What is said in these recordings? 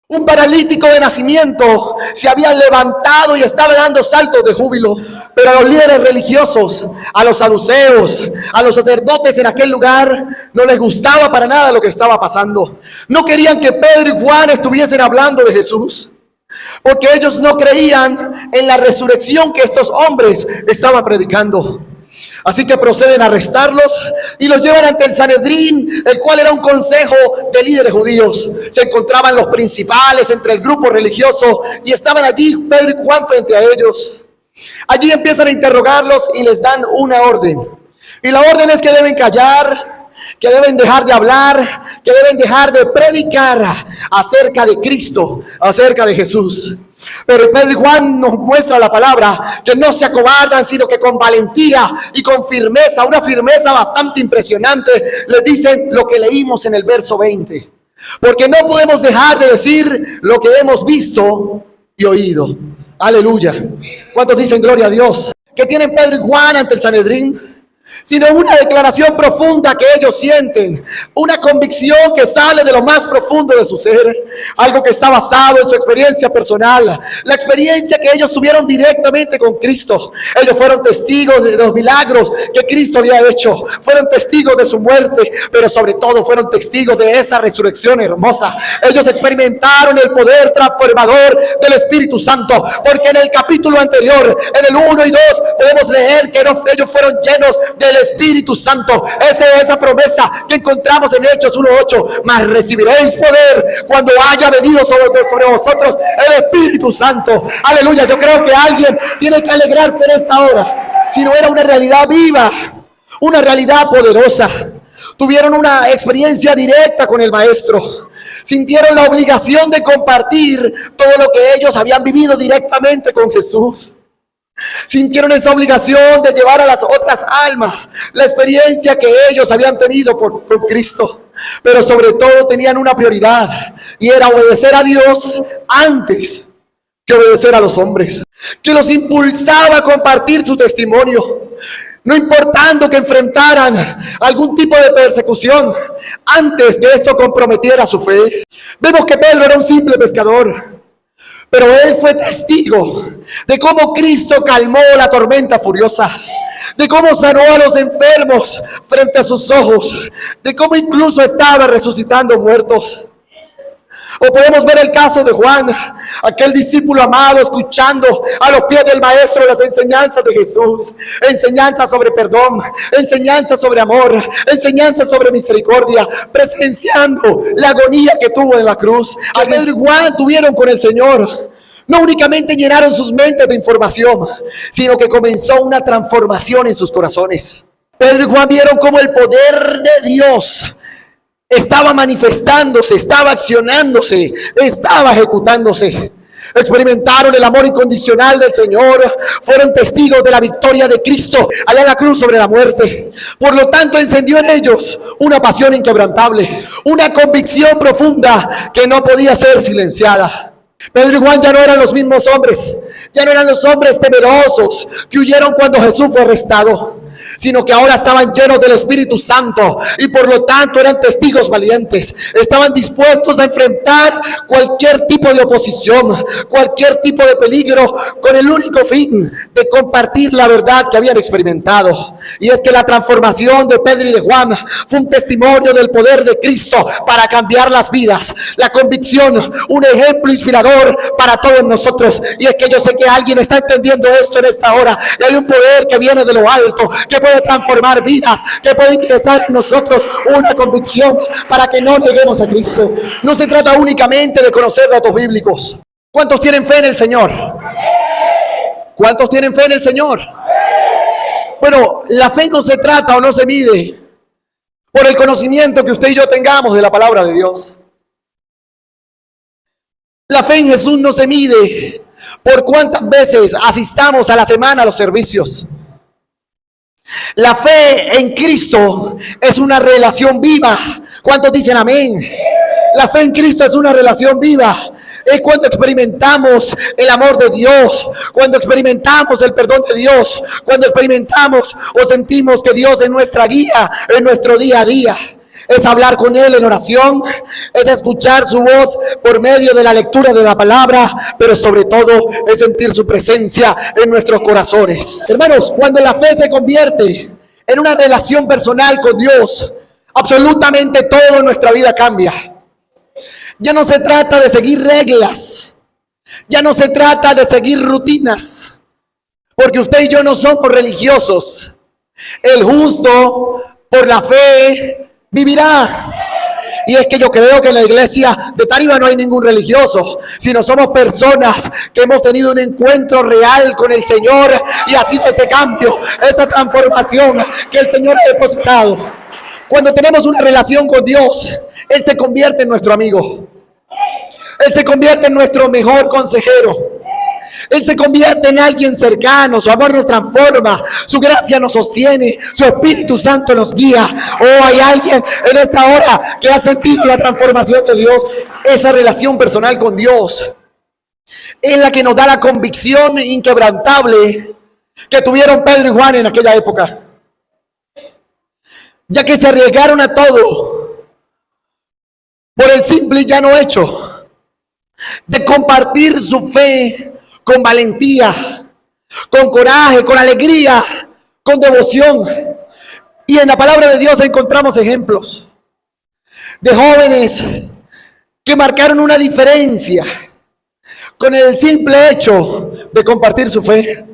Un paralítico de nacimiento se había levantado y estaba dando saltos de júbilo, pero a los líderes religiosos, a los saduceos, a los sacerdotes en aquel lugar, no les gustaba para nada lo que estaba pasando. No querían que Pedro y Juan estuviesen hablando de Jesús, porque ellos no creían en la resurrección que estos hombres estaban predicando. Así que proceden a arrestarlos y los llevan ante el Sanedrín, el cual era un consejo de líderes judíos. Se encontraban los principales entre el grupo religioso y estaban allí Pedro y Juan frente a ellos. Allí empiezan a interrogarlos y les dan una orden. Y la orden es que deben callar, que deben dejar de hablar, que deben dejar de predicar acerca de Cristo, acerca de Jesús. Pero Pedro y Juan nos muestra la palabra que no se acobardan, sino que con valentía y con firmeza, una firmeza bastante impresionante, les dicen lo que leímos en el verso 20. Porque no podemos dejar de decir lo que hemos visto y oído. Aleluya. ¿Cuántos dicen gloria a Dios? ¿Qué tienen Pedro y Juan ante el Sanedrín? Sino una declaración profunda que ellos sienten, una convicción que sale de lo más profundo de su ser, algo que está basado en su experiencia personal, la experiencia que ellos tuvieron directamente con Cristo. Ellos fueron testigos de los milagros que Cristo había hecho, fueron testigos de su muerte, pero sobre todo fueron testigos de esa resurrección hermosa. Ellos experimentaron el poder transformador del Espíritu Santo, porque en el capítulo anterior, en el 1 y 2, podemos leer que ellos fueron llenos del Espíritu Santo. Esa es esa promesa que encontramos en Hechos 1:8. Mas recibiréis poder cuando haya venido sobre vosotros el Espíritu Santo. Aleluya. Yo creo que alguien tiene que alegrarse en esta hora. Si no era una realidad viva, una realidad poderosa. Tuvieron una experiencia directa con el Maestro. Sintieron la obligación de compartir todo lo que ellos habían vivido directamente con Jesús. Sintieron esa obligación de llevar a las otras almas la experiencia que ellos habían tenido con Cristo. Pero sobre todo tenían una prioridad, y era obedecer a Dios antes que obedecer a los hombres, que los impulsaba a compartir su testimonio, no importando que enfrentaran algún tipo de persecución, antes que esto comprometiera su fe. Vemos que Pedro era un simple pescador, pero él fue testigo de cómo Cristo calmó la tormenta furiosa, de cómo sanó a los enfermos frente a sus ojos, de cómo incluso estaba resucitando muertos. O podemos ver el caso de Juan, aquel discípulo amado, escuchando a los pies del Maestro las enseñanzas de Jesús, enseñanzas sobre perdón, enseñanzas sobre amor, enseñanzas sobre misericordia, presenciando la agonía que tuvo en la cruz. A Pedro y Juan tuvieron con el Señor. No únicamente llenaron sus mentes de información, sino que comenzó una transformación en sus corazones. Pedro y Juan vieron cómo el poder de Dios estaba manifestándose, estaba accionándose, estaba ejecutándose. Experimentaron el amor incondicional del Señor, fueron testigos de la victoria de Cristo allá en la cruz sobre la muerte. Por lo tanto, encendió en ellos una pasión inquebrantable, una convicción profunda que no podía ser silenciada. Pedro y Juan ya no eran los mismos hombres, ya no eran los hombres temerosos que huyeron cuando Jesús fue arrestado, sino que ahora estaban llenos del Espíritu Santo y por lo tanto eran testigos valientes. Estaban dispuestos a enfrentar cualquier tipo de oposición, cualquier tipo de peligro, con el único fin de compartir la verdad que habían experimentado. Y es que la transformación de Pedro y de Juan fue un testimonio del poder de Cristo para cambiar las vidas. La convicción, un ejemplo inspirador para todos nosotros. Y es que yo sé que alguien está entendiendo esto en esta hora. Y hay un poder que viene de lo alto, que puede transformar vidas, que puede ingresar en nosotros una convicción para que no neguemos a Cristo. No se trata únicamente de conocer datos bíblicos. ¿Cuántos tienen fe en el Señor? ¿Cuántos tienen fe en el Señor? Bueno, la fe no se trata o no se mide por el conocimiento que usted y yo tengamos de la palabra de Dios. La fe en Jesús no se mide por cuántas veces asistamos a la semana a los servicios. La fe en Cristo es una relación viva. ¿Cuántos dicen amén? La fe en Cristo es una relación viva. Es cuando experimentamos el amor de Dios, cuando experimentamos el perdón de Dios, cuando experimentamos o sentimos que Dios es nuestra guía en nuestro día a día. es hablar con Él en oración, es escuchar su voz por medio de la lectura de la palabra, pero sobre todo es sentir su presencia en nuestros corazones. Hermanos, cuando la fe se convierte en una relación personal con Dios, absolutamente todo en nuestra vida cambia. Ya no se trata de seguir reglas, ya no se trata de seguir rutinas, porque usted y yo no somos religiosos. El justo por la fe vivirá. Y es que yo creo que en la iglesia de Tariba no hay ningún religioso, sino somos personas que hemos tenido un encuentro real con el Señor y ha sido ese cambio, esa transformación que el Señor ha depositado. Cuando tenemos una relación con Dios, Él se convierte en nuestro amigo. Él se convierte en nuestro mejor consejero. Él se convierte en alguien cercano. Su amor nos transforma, su gracia nos sostiene, su Espíritu Santo nos guía. Oh, hay alguien en esta hora que ha sentido la transformación de Dios. Esa relación personal con Dios es la que nos da la convicción inquebrantable que tuvieron Pedro y Juan en aquella época, ya que se arriesgaron a todo por el simple y llano hecho de compartir su fe con valentía, con coraje, con alegría, con devoción. Y en la palabra de Dios encontramos ejemplos de jóvenes que marcaron una diferencia con el simple hecho de compartir su fe.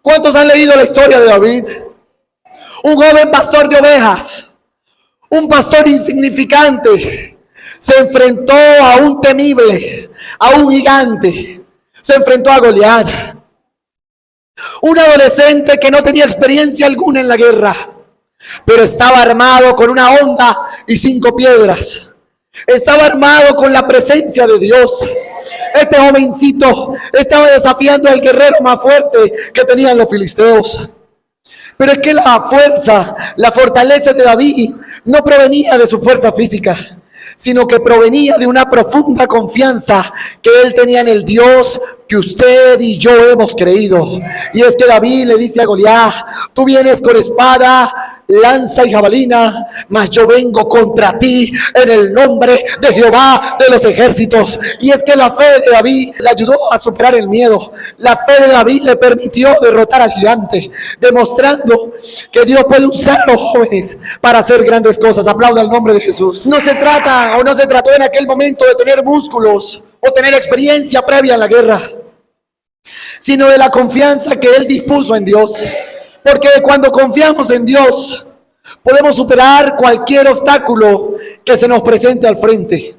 ¿Cuántos han leído la historia de David? Un joven pastor de ovejas, un pastor insignificante, se enfrentó a un temible, a un gigante. Se enfrentó a Goliat, un adolescente que no tenía experiencia alguna en la guerra, pero estaba armado con una honda y 5 piedras. Estaba armado con la presencia de Dios. Este jovencito estaba desafiando al guerrero más fuerte que tenían los filisteos. Pero es que la fuerza, la fortaleza de David no provenía de su fuerza física, sino que provenía de una profunda confianza que él tenía en el Dios que usted y yo hemos creído. Y es que David le dice a Goliat: tú vienes con espada, lanza y jabalina, mas yo vengo contra ti en el nombre de Jehová de los ejércitos. Y es que la fe de David le ayudó a superar el miedo. La fe de David le permitió derrotar al gigante, demostrando que Dios puede usar a los jóvenes para hacer grandes cosas. Aplauda el nombre de Jesús. No se trata, o no se trató en aquel momento, de tener músculos o tener experiencia previa en la guerra, sino de la confianza que él dispuso en Dios. Porque cuando confiamos en Dios, podemos superar cualquier obstáculo que se nos presente al frente,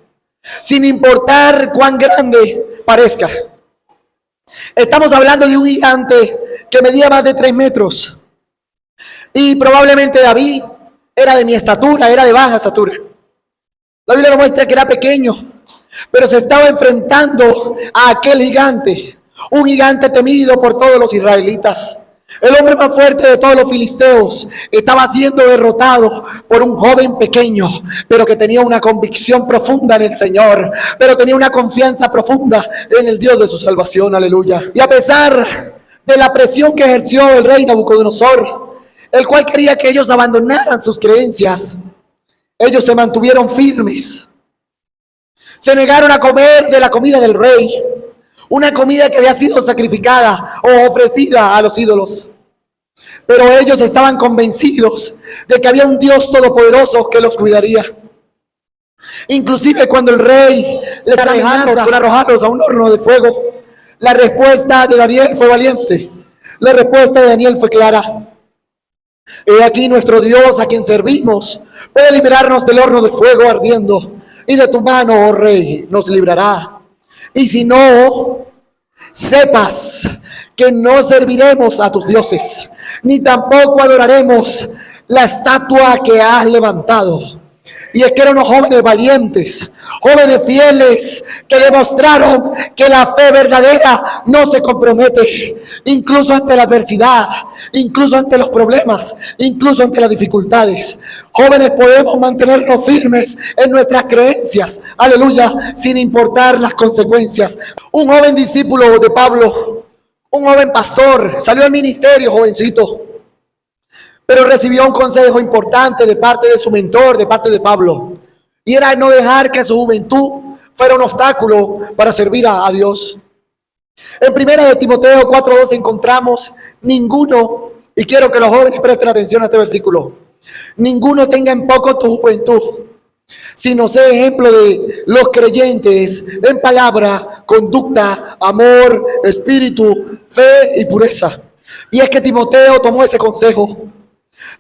sin importar cuán grande parezca. Estamos hablando de un gigante que medía más de 3 metros. Y probablemente David era de mi estatura, era de baja estatura. La Biblia nos muestra que era pequeño, pero se estaba enfrentando a aquel gigante, un gigante temido por todos los israelitas. El hombre más fuerte de todos los filisteos estaba siendo derrotado por un joven pequeño, pero que tenía una convicción profunda en el Señor, pero tenía una confianza profunda en el Dios de su salvación. Aleluya. Y a pesar de la presión que ejerció el rey Nabucodonosor, el cual quería que ellos abandonaran sus creencias, ellos se mantuvieron firmes. Se negaron a comer de la comida del rey, una comida que había sido sacrificada o ofrecida a los ídolos. Pero ellos estaban convencidos de que había un Dios todopoderoso que los cuidaría. Inclusive cuando el rey les amenaza con arrojarlos a un horno de fuego, la respuesta de Daniel fue valiente. La respuesta de Daniel fue clara. He aquí nuestro Dios a quien servimos puede liberarnos del horno de fuego ardiendo, y de tu mano, oh rey, nos librará. Y si no, sepas que no serviremos a tus dioses, ni tampoco adoraremos la estatua que has levantado. Y es que eran unos jóvenes valientes, jóvenes fieles, que demostraron que la fe verdadera no se compromete, incluso ante la adversidad, incluso ante los problemas, incluso ante las dificultades. Jóvenes, podemos mantenernos firmes en nuestras creencias, aleluya, sin importar las consecuencias. Un joven discípulo de Pablo, un joven pastor, salió al ministerio, jovencito, pero recibió un consejo importante de parte de su mentor, de parte de Pablo, y era no dejar que su juventud fuera un obstáculo para servir a Dios. En 1 Timoteo 4:2 encontramos: ninguno, y quiero que los jóvenes presten atención a este versículo, ninguno tenga en poco tu juventud, sino sea ejemplo de los creyentes en palabra, conducta, amor, espíritu, fe y pureza. Y es que Timoteo tomó ese consejo.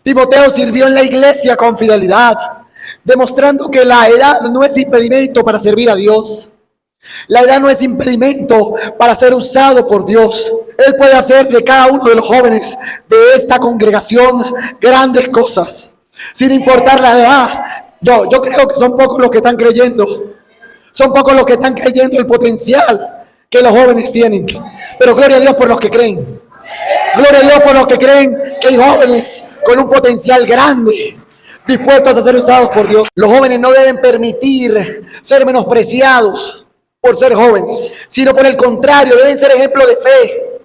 Timoteo sirvió en la iglesia con fidelidad, demostrando que la edad no es impedimento para servir a Dios. La edad no es impedimento para ser usado por Dios. Él puede hacer de cada uno de los jóvenes de esta congregación grandes cosas, sin importar la edad. Yo creo que son pocos los que están creyendo. Son pocos los que están creyendo el potencial que los jóvenes tienen. Pero gloria a Dios por los que creen. Gloria a Dios por los que creen que hay jóvenes con un potencial grande, dispuestos a ser usados por Dios. Los jóvenes no deben permitir ser menospreciados por ser jóvenes, sino por el contrario, deben ser ejemplo de fe,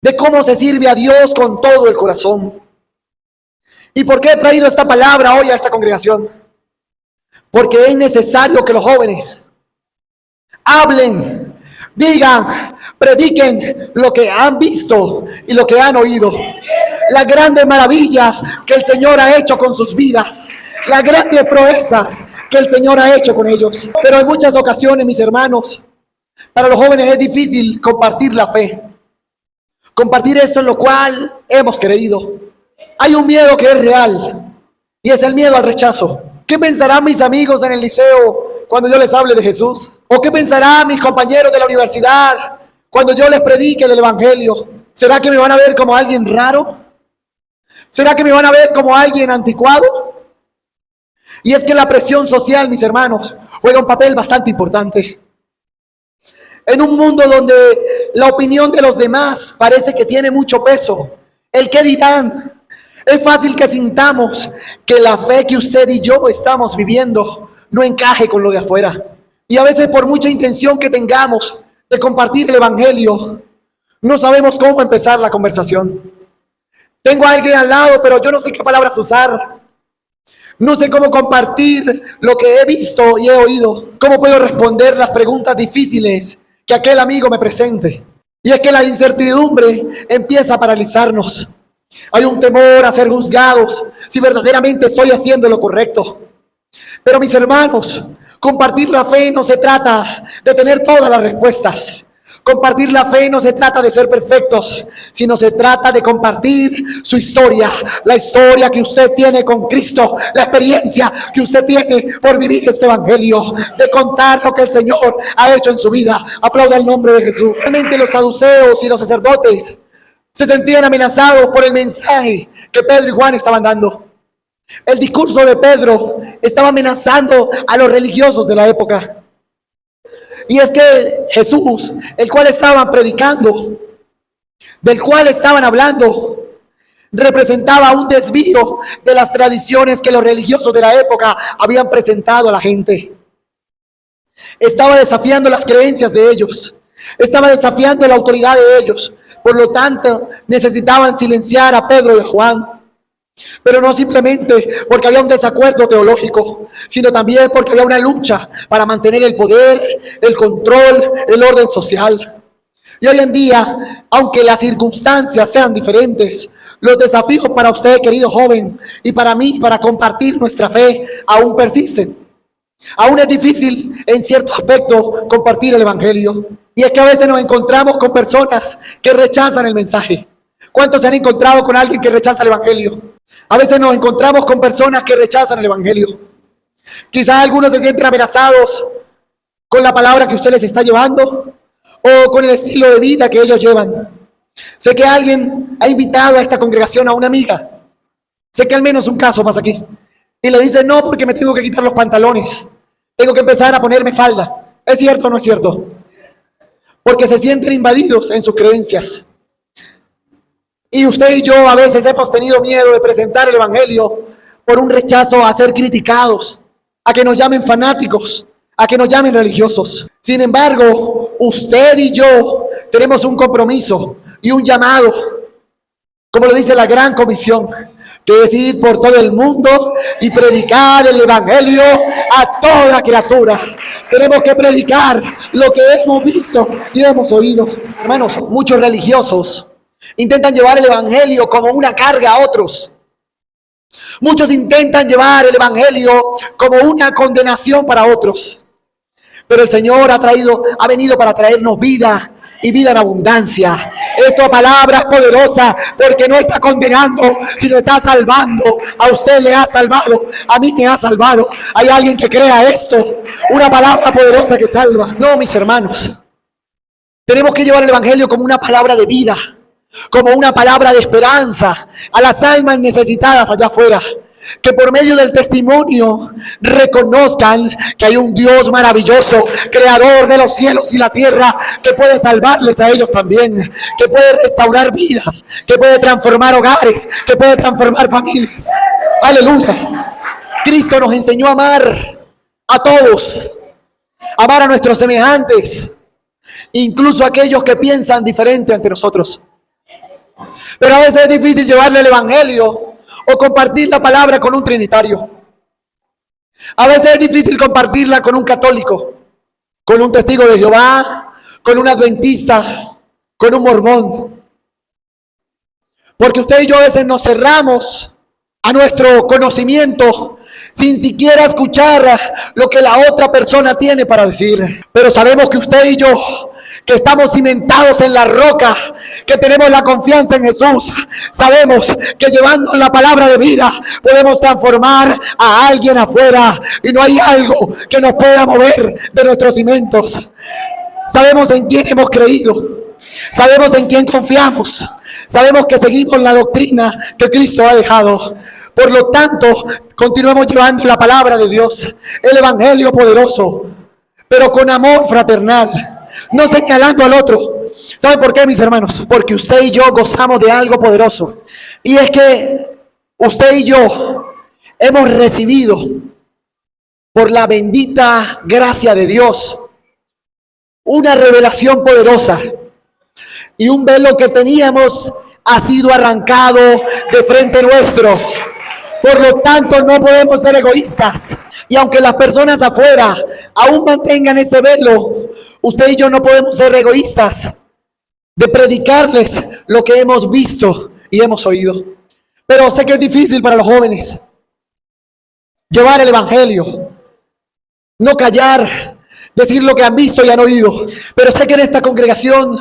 de cómo se sirve a Dios con todo el corazón. ¿Y por qué he traído esta palabra hoy a esta congregación? Porque es necesario que los jóvenes hablen, digan, prediquen lo que han visto y lo que han oído. Las grandes maravillas que el Señor ha hecho con sus vidas, las grandes proezas que el Señor ha hecho con ellos. Pero en muchas ocasiones, mis hermanos, para los jóvenes es difícil compartir la fe, compartir esto en lo cual hemos creído. Hay un miedo que es real y es el miedo al rechazo. ¿Qué pensarán mis amigos en el liceo cuando yo les hable de Jesús? ¿O qué pensarán mis compañeros de la universidad cuando yo les predique del evangelio? ¿Será que me van a ver como alguien raro? ¿Será que me van a ver como alguien anticuado? Y es que la presión social, mis hermanos, juega un papel bastante importante. En un mundo donde la opinión de los demás parece que tiene mucho peso, el qué dirán, es fácil que sintamos que la fe que usted y yo estamos viviendo no encaje con lo de afuera. Y a veces, por mucha intención que tengamos de compartir el evangelio, no sabemos cómo empezar la conversación. Tengo a alguien al lado, pero yo no sé qué palabras usar. No sé cómo compartir lo que he visto y he oído. ¿Cómo puedo responder las preguntas difíciles que aquel amigo me presente? Y es que la incertidumbre empieza a paralizarnos. Hay un temor a ser juzgados si verdaderamente estoy haciendo lo correcto. Pero mis hermanos, compartir la fe no se trata de tener todas las respuestas. Compartir la fe no se trata de ser perfectos, sino se trata de compartir su historia, la historia que usted tiene con Cristo, la experiencia que usted tiene por vivir este evangelio, de contar lo que el Señor ha hecho en su vida. Aplauda el nombre de Jesús. Realmente los saduceos y los sacerdotes se sentían amenazados por el mensaje que Pedro y Juan estaban dando. El discurso de Pedro estaba amenazando a los religiosos de la época. Y es que Jesús, el cual estaban predicando, del cual estaban hablando, representaba un desvío de las tradiciones que los religiosos de la época habían presentado a la gente. Estaba desafiando las creencias de ellos, estaba desafiando la autoridad de ellos. Por lo tanto, necesitaban silenciar a Pedro y a Juan. Pero no simplemente porque había un desacuerdo teológico, sino también porque había una lucha para mantener el poder, el control, el orden social. Y hoy en día, aunque las circunstancias sean diferentes, los desafíos para usted, querido joven, y para mí, para compartir nuestra fe, aún persisten. Aún es difícil en cierto aspecto compartir el evangelio. Y es que a veces nos encontramos con personas que rechazan el mensaje. ¿Cuántos se han encontrado con alguien que rechaza el evangelio? A veces nos encontramos con personas que rechazan el evangelio. Quizás algunos se sienten amenazados con la palabra que usted les está llevando o con el estilo de vida que ellos llevan. Sé que alguien ha invitado a esta congregación a una amiga. Sé que al menos un caso pasa aquí. Y le dice, no, porque me tengo que quitar los pantalones. Tengo que empezar a ponerme falda. ¿Es cierto o no es cierto? Porque se sienten invadidos en sus creencias. Y usted y yo a veces hemos tenido miedo de presentar el evangelio por un rechazo a ser criticados, a que nos llamen fanáticos, a que nos llamen religiosos. Sin embargo, usted y yo tenemos un compromiso y un llamado, como lo dice la Gran Comisión, que es ir por todo el mundo y predicar el evangelio a toda criatura. Tenemos que predicar lo que hemos visto y hemos oído. Hermanos, muchos religiosos intentan llevar el evangelio como una carga a otros. Muchos intentan llevar el evangelio como una condenación para otros. Pero el Señor ha venido para traernos vida y vida en abundancia. Esta palabra es poderosa porque no está condenando, sino está salvando. A usted le ha salvado, a mí me ha salvado. Hay alguien que crea esto, una palabra poderosa que salva. No, mis hermanos, tenemos que llevar el evangelio como una palabra de vida, como una palabra de esperanza a las almas necesitadas allá afuera. Que por medio del testimonio reconozcan que hay un Dios maravilloso, creador de los cielos y la tierra, que puede salvarles a ellos también, que puede restaurar vidas, que puede transformar hogares, que puede transformar familias. Aleluya. Cristo nos enseñó a amar a todos, amar a nuestros semejantes, incluso a aquellos que piensan diferente ante nosotros. Pero a veces es difícil llevarle el evangelio o compartir la palabra con un trinitario. A veces es difícil compartirla con un católico, con un testigo de Jehová, con un adventista, con un mormón. Porque usted y yo a veces nos cerramos a nuestro conocimiento sin siquiera escuchar lo que la otra persona tiene para decir. Pero sabemos que usted y yo, que estamos cimentados en la roca, que tenemos la confianza en Jesús, sabemos que llevando la palabra de vida podemos transformar a alguien afuera y no hay algo que nos pueda mover de nuestros cimientos. Sabemos en quién hemos creído, sabemos en quién confiamos, sabemos que seguimos la doctrina que Cristo ha dejado. Por lo tanto, continuemos llevando la palabra de Dios, el evangelio poderoso, pero con amor fraternal. No señalando al otro. ¿Saben por qué, mis hermanos? Porque usted y yo gozamos de algo poderoso. Y es que usted y yo hemos recibido por la bendita gracia de Dios una revelación poderosa. Y un velo que teníamos ha sido arrancado de frente nuestro. Por lo tanto, no podemos ser egoístas. Y aunque las personas afuera aún mantengan ese velo, usted y yo no podemos ser egoístas de predicarles lo que hemos visto y hemos oído. Pero sé que es difícil para los jóvenes llevar el evangelio, no callar, decir lo que han visto y han oído. Pero sé que en esta congregación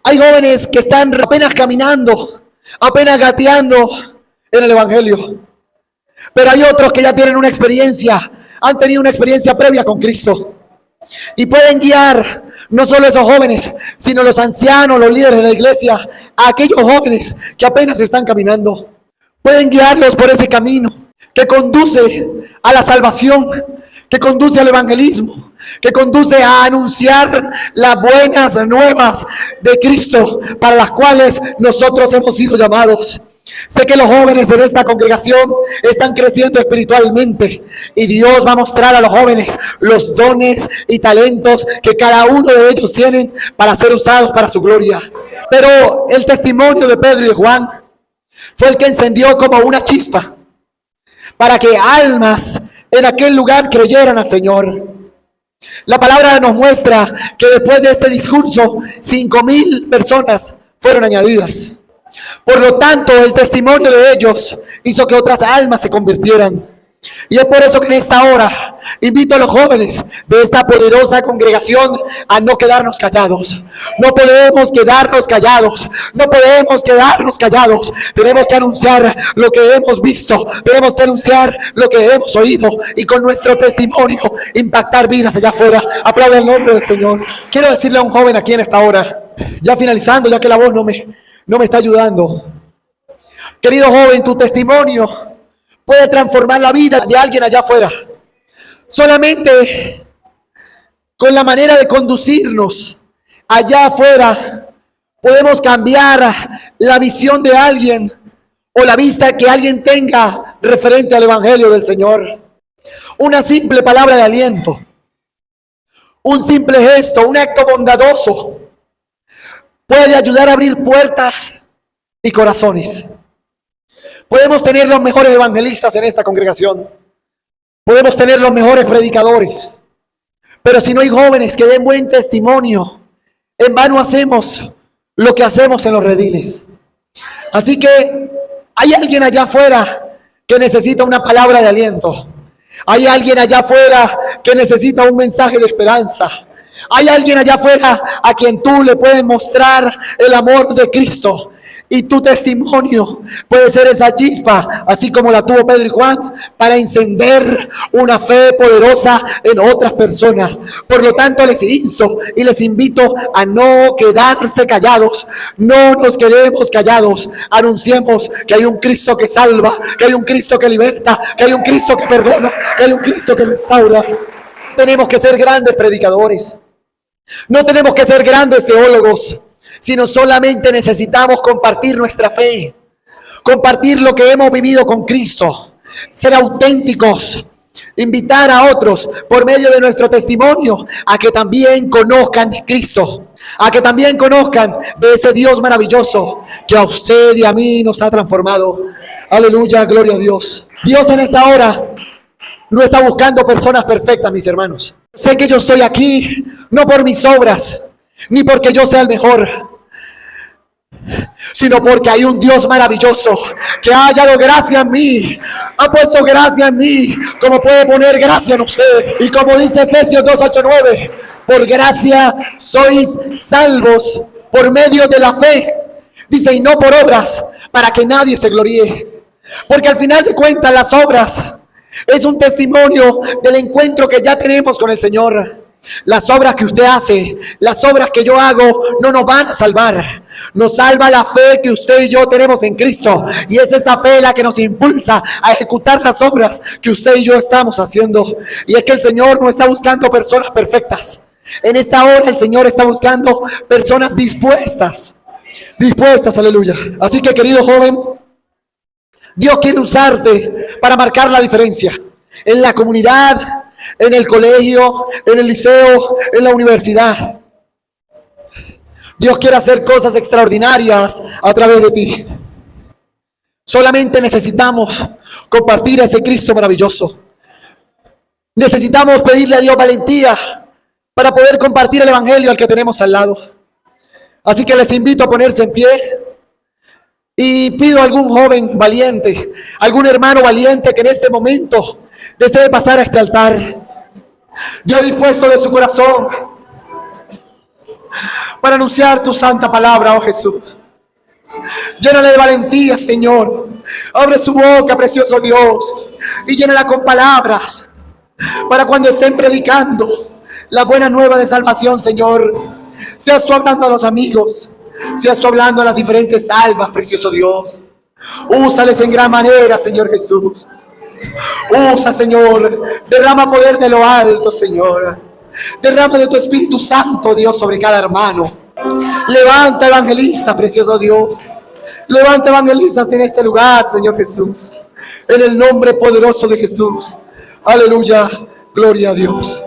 hay jóvenes que están apenas caminando, apenas gateando en el evangelio. Pero hay otros que ya tienen una experiencia, han tenido una experiencia previa con Cristo. Y pueden guiar no solo a esos jóvenes, sino los ancianos, los líderes de la iglesia, a aquellos jóvenes que apenas están caminando. Pueden guiarlos por ese camino que conduce a la salvación, que conduce al evangelismo, que conduce a anunciar las buenas nuevas de Cristo, para las cuales nosotros hemos sido llamados. Sé que los jóvenes en esta congregación están creciendo espiritualmente y Dios va a mostrar a los jóvenes los dones y talentos que cada uno de ellos tienen para ser usados para su gloria. Pero el testimonio de Pedro y Juan fue el que encendió como una chispa para que almas en aquel lugar creyeran al Señor. La palabra nos muestra que después de este discurso 5,000 personas fueron añadidas. Por lo tanto, el testimonio de ellos hizo que otras almas se convirtieran. Y es por eso que en esta hora invito a los jóvenes de esta poderosa congregación a no quedarnos callados. No podemos quedarnos callados. No podemos quedarnos callados. Tenemos que anunciar lo que hemos visto. Tenemos que anunciar lo que hemos oído. Y con nuestro testimonio impactar vidas allá afuera. Aplaude el nombre del Señor. Quiero decirle a un joven aquí en esta hora, ya finalizando, ya que la voz no me está ayudando. Querido joven, tu testimonio puede transformar la vida de alguien allá afuera. Solamente con la manera de conducirnos allá afuera podemos cambiar la visión de alguien o la vista que alguien tenga referente al evangelio del Señor. Una simple palabra de aliento, un simple gesto, un acto bondadoso puede ayudar a abrir puertas y corazones. Podemos tener los mejores evangelistas en esta congregación. Podemos tener los mejores predicadores. Pero si no hay jóvenes que den buen testimonio, en vano hacemos lo que hacemos en los rediles. Así que hay alguien allá afuera que necesita una palabra de aliento. Hay alguien allá afuera que necesita un mensaje de esperanza. Hay alguien allá afuera a quien tú le puedes mostrar el amor de Cristo. Y tu testimonio puede ser esa chispa, así como la tuvo Pedro y Juan, para encender una fe poderosa en otras personas. Por lo tanto, les insto y les invito a no quedarse callados. No nos quedemos callados. Anunciemos que hay un Cristo que salva, que hay un Cristo que liberta, que hay un Cristo que perdona, que hay un Cristo que restaura. Tenemos que ser grandes predicadores. No tenemos que ser grandes teólogos, sino solamente necesitamos compartir nuestra fe, compartir lo que hemos vivido con Cristo, ser auténticos, invitar a otros por medio de nuestro testimonio a que también conozcan de Cristo, a que también conozcan de ese Dios maravilloso que a usted y a mí nos ha transformado. Aleluya, gloria a Dios. Dios en esta hora no está buscando personas perfectas, mis hermanos. Sé que yo estoy aquí no por mis obras, ni porque yo sea el mejor, sino porque hay un Dios maravilloso que ha hallado gracia en mí, ha puesto gracia en mí, como puede poner gracia en usted. Y como dice Efesios 2:8-9, por gracia sois salvos por medio de la fe. Dice, y no por obras, para que nadie se gloríe. Porque al final de cuentas las obras es un testimonio del encuentro que ya tenemos con el Señor. Las obras que usted hace, las obras que yo hago, no nos van a salvar. Nos salva la fe que usted y yo tenemos en Cristo. Y es esa fe la que nos impulsa a ejecutar las obras que usted y yo estamos haciendo. Y es que el Señor no está buscando personas perfectas. En esta hora el Señor está buscando personas dispuestas. Dispuestas, aleluya. Así que, querido joven, Dios quiere usarte para marcar la diferencia en la comunidad, en el colegio, en el liceo, en la universidad. Dios quiere hacer cosas extraordinarias a través de ti. Solamente necesitamos compartir a ese Cristo maravilloso. Necesitamos pedirle a Dios valentía para poder compartir el evangelio al que tenemos al lado. Así que les invito a ponerse en pie. Y pido a algún joven valiente, algún hermano valiente que en este momento desee pasar a este altar. Yo he dispuesto de su corazón para anunciar tu santa palabra, oh Jesús. Llénale de valentía, Señor. Abre su boca, precioso Dios, y llénala con palabras para cuando estén predicando la buena nueva de salvación, Señor. Seas tú hablando a los amigos, seas tú hablando a las diferentes almas, precioso Dios. Úsales en gran manera, Señor Jesús. Usa, Señor. Derrama poder de lo alto, Señor. Derrama de tu Espíritu Santo, Dios, sobre cada hermano. Levanta evangelistas, precioso Dios. Levanta evangelistas en este lugar, Señor Jesús. En el nombre poderoso de Jesús. Aleluya. Gloria a Dios.